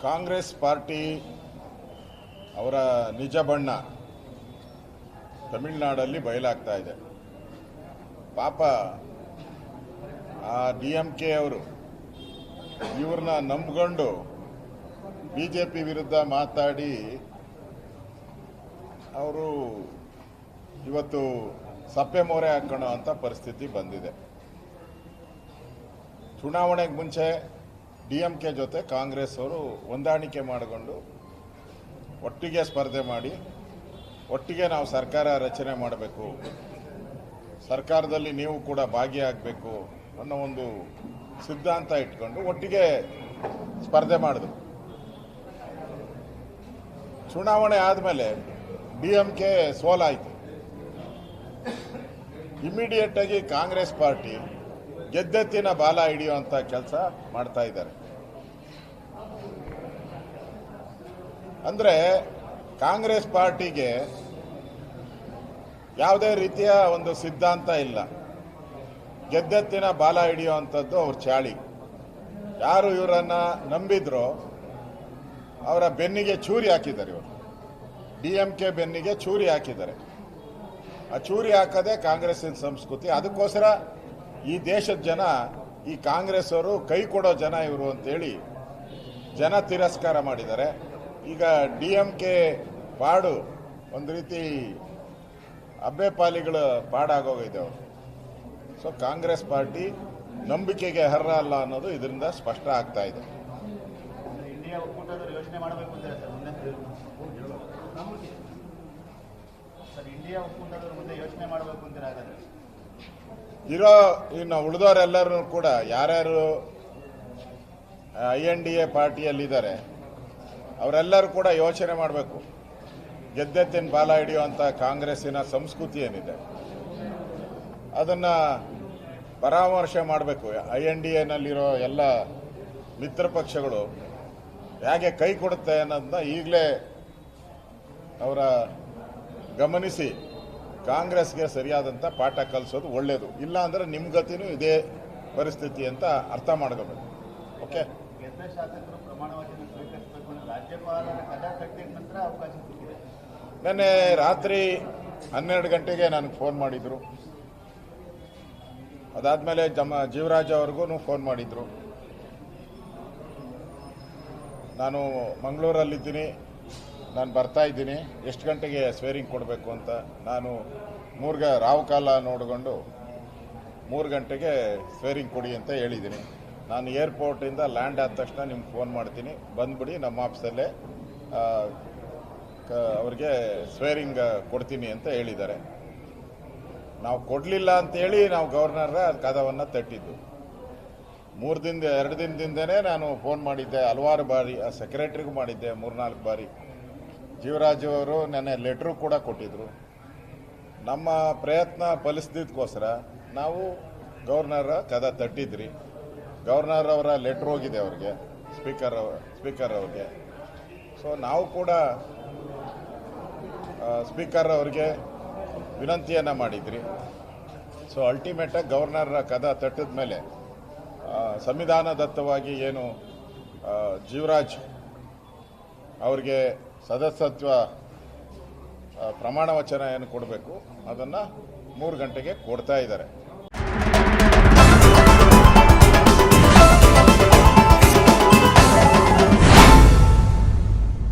Congress party ಅವರ ನಿಜ ಬಣ್ಣ ತಮಿಳುನಾಡಲ್ಲಿ ಬಯಲಾಗ್ತಾ ಇದೆ. ಪಾಪ ಆ DMK ಅವರು ಇವ್ರನ್ನ ನಂಬಿಕೊಂಡು ಬಿಜೆಪಿ ವಿರುದ್ಧ ಮಾತಾಡಿ ಅವರು ಇವತ್ತು ಸಪ್ಪೆ ಮೋರೆ ಹಾಕೋಣ ಅಂತ ಪರಿಸ್ಥಿತಿ ಬಂದಿದೆ. ಚುನಾವಣೆಗೆ ಮುಂಚೆ DMK ಜೊತೆ ಕಾಂಗ್ರೆಸ್ ಅವರು ಹೊಂದಾಣಿಕೆ ಮಾಡಿಕೊಂಡು ಒಟ್ಟಿಗೆ ಸ್ಪರ್ಧೆ ಮಾಡಿ ಒಟ್ಟಿಗೆ ನಾವು ಸರ್ಕಾರ ರಚನೆ ಮಾಡಬೇಕು, ಸರ್ಕಾರದಲ್ಲಿ ನೀವು ಕೂಡ ಭಾಗಿಯಾಗಬೇಕು ಅನ್ನೋ ಒಂದು ಸಿದ್ಧಾಂತ ಇಟ್ಕೊಂಡು ಒಟ್ಟಿಗೆ ಸ್ಪರ್ಧೆ ಮಾಡಿದ್ರು. ಚುನಾವಣೆ ಆದಮೇಲೆ DMK ಸೋಲಾಯಿತು. ಇಮಿಡಿಯೇಟ್ ಆಗಿ ಕಾಂಗ್ರೆಸ್ ಪಾರ್ಟಿ ಗೆದ್ದೆತ್ತಿನ ಬಾಲ ಹಿಡಿಯುವಂಥ ಕೆಲಸ ಮಾಡ್ತಾ ಇದ್ದಾರೆ. ಅಂದರೆ ಕಾಂಗ್ರೆಸ್ ಪಾರ್ಟಿಗೆ ಯಾವುದೇ ರೀತಿಯ ಒಂದು ಸಿದ್ಧಾಂತ ಇಲ್ಲ. ಗೆದ್ದೆತ್ತಿನ ಬಾಲ ಹಿಡಿಯುವಂಥದ್ದು ಅವ್ರ ಚಾಳಿ. ಯಾರು ಇವರನ್ನು ನಂಬಿದ್ರೋ ಅವರ ಬೆನ್ನಿಗೆ ಚೂರಿ ಹಾಕಿದ್ದಾರೆ. ಇವರು DMK ಬೆನ್ನಿಗೆ ಚೂರಿ ಹಾಕಿದ್ದಾರೆ. ಆ ಚೂರಿ ಹಾಕದೆ ಕಾಂಗ್ರೆಸ್ಸಿನ ಸಂಸ್ಕೃತಿ. ಅದಕ್ಕೋಸ್ಕರ ಈ ದೇಶದ ಜನ ಈ ಕಾಂಗ್ರೆಸ್ ಅವರು ಕೈ ಕೊಡೋ ಜನ ಇವರು ಅಂತೇಳಿ ಜನ ತಿರಸ್ಕಾರ ಮಾಡಿದ್ದಾರೆ. ಈಗ DMK ಪಾಡು ಒಂದು ರೀತಿ ಅಬ್ಬೆ ಪಾಲಿಗಳ ಪಾಡಾಗೋಗಿದೆ ಅವರು. ಸೊ ಕಾಂಗ್ರೆಸ್ ಪಾರ್ಟಿ ನಂಬಿಕೆಗೆ ಅರ್ಹ ಅಲ್ಲ ಅನ್ನೋದು ಇದರಿಂದ ಸ್ಪಷ್ಟ ಆಗ್ತಾ ಇದೆ. ಇಂಡಿಯಾ ಒಕ್ಕೂಟದವರು ಯೋಚನೆ ಮಾಡಬೇಕು ಅಂತಾರೆ ಸರ್. ಇಂಡಿಯಾ ಒಕ್ಕೂಟದವರು ಮುಂದೆ ಯೋಚನೆ ಮಾಡಬೇಕು ಅಂತಾರೆ. ಹಾಗಾದ್ರೆ ಇರೋ ಇನ್ನು ಉಳಿದವರೆಲ್ಲರೂ ಕೂಡ ಯಾರ್ಯಾರು INDA ಪಾರ್ಟಿಯಲ್ಲಿದ್ದಾರೆ ಅವರೆಲ್ಲರೂ ಕೂಡ ಯೋಚನೆ ಮಾಡಬೇಕು. ಗೆದ್ದೆತ್ತಿನ ಬಾಲ ಹಿಡಿಯುವಂಥ ಕಾಂಗ್ರೆಸ್ಸಿನ ಸಂಸ್ಕೃತಿ ಏನಿದೆ ಅದನ್ನು ಪರಾಮರ್ಶೆ ಮಾಡಬೇಕು. INDAನಲ್ಲಿರೋ ಎಲ್ಲ ಮಿತ್ರ ಪಕ್ಷಗಳು ಹೇಗೆ ಕೈ ಕೊಡುತ್ತೆ ಅನ್ನೋದನ್ನ ಈಗಲೇ ಅವರ ಗಮನಿಸಿ ಕಾಂಗ್ರೆಸ್ಗೆ ಸರಿಯಾದಂಥ ಪಾಠ ಕಲಿಸೋದು ಒಳ್ಳೆಯದು. ಇಲ್ಲ ಅಂದರೆ ನಿಮ್ಮ ಗತಿನೂ ಇದೇ ಪರಿಸ್ಥಿತಿ ಅಂತ ಅರ್ಥ ಮಾಡ್ಕೋಬೇಕು. ಓಕೆ, ಗೆದ್ದ ಶಾಸಕರು ಪ್ರಮಾಣ ವಚನ ಸ್ವೀಕರಿಸಬೇಕು ಅಂತ ರಾಜ್ಯಪಾಲರ ಕದಾ ಕಟ್ಟಿದ ನಂತರ ಅವಕಾಶ ಸಿಕ್ಕಿದೆ. ನೆನ್ನೆ ರಾತ್ರಿ 12 ಗಂಟೆಗೆ ನನಗೆ ಫೋನ್ ಮಾಡಿದರು. ಅದಾದಮೇಲೆ ಜೀವರಾಜ್ ಅವ್ರಿಗೂ ಫೋನ್ ಮಾಡಿದರು. ನಾನು ಮಂಗಳೂರಲ್ಲಿದ್ದೀನಿ, ನಾನು ಬರ್ತಾ ಇದ್ದೀನಿ, ಎಷ್ಟು ಗಂಟೆಗೆ ಸ್ವೇರಿಂಗ್ ಕೊಡಬೇಕು ಅಂತ. ನಾನು ರಾವು ಕಾಲ ನೋಡಿಕೊಂಡು 3 ಗಂಟೆಗೆ ಸ್ವೇರಿಂಗ್ ಕೊಡಿ ಅಂತ ಹೇಳಿದ್ದೀನಿ. ನಾನು ಏರ್ಪೋರ್ಟಿಂದ ಲ್ಯಾಂಡ್ ಆದ ತಕ್ಷಣ ನಿಮ್ಗೆ ಫೋನ್ ಮಾಡ್ತೀನಿ, ಬಂದ್ಬಿಡಿ ನಮ್ಮ ಆಫೀಸಲ್ಲೇ ಅವ್ರಿಗೆ ಸ್ವೇರಿಂಗ್ ಕೊಡ್ತೀನಿ ಅಂತ ಹೇಳಿದ್ದಾರೆ. ನಾವು ಕೊಡಲಿಲ್ಲ ಅಂತೇಳಿ ನಾವು ಗವರ್ನರ್ ಕದವನ್ನು ತಟ್ಟಿದ್ದು. 2 ದಿನದಿಂದನೇ ನಾನು ಫೋನ್ ಮಾಡಿದ್ದೆ, ಹಲವಾರು ಬಾರಿ ಸೆಕ್ರೆಟರಿಗೂ ಮಾಡಿದ್ದೆ, 3-4 ಬಾರಿ. ಜೀವರಾಜ್ ಅವರು ನೆನ್ನೆ ಲೆಟ್ರು ಕೂಡ ಕೊಟ್ಟಿದ್ರು. ನಮ್ಮ ಪ್ರಯತ್ನ ಫಲಿಸಿದ್ದಕ್ಕೋಸ್ಕರ ನಾವು ಗವರ್ನರ್ ಕದ ತಟ್ಟಿದ್ರಿ. ಗವರ್ನರ್ ಅವರ ಲೆಟ್ರ್ ಹೋಗಿದೆ ಅವ್ರಿಗೆ, ಸ್ಪೀಕರ್ ಅವ್ರಿಗೆ. ಸೊ ನಾವು ಕೂಡ ಸ್ಪೀಕರ್ ಅವ್ರಿಗೆ ವಿನಂತಿಯನ್ನು ಮಾಡಿದ್ರಿ. ಸೊ ಅಲ್ಟಿಮೇಟಾಗಿ ಗವರ್ನರ್ ಕದ ತಟ್ಟಿದ ಮೇಲೆ ಸಂವಿಧಾನದತ್ತವಾಗಿ ಏನು ಜೀವರಾಜ್ ಅವ್ರಿಗೆ ಸದಸ್ಯತ್ವ ಪ್ರಮಾಣ ವಚನ ಏನು ಕೊಡಬೇಕು ಅದನ್ನು 3 ಗಂಟೆಗೆ ಕೊಡ್ತಾ ಇದ್ದಾರೆ.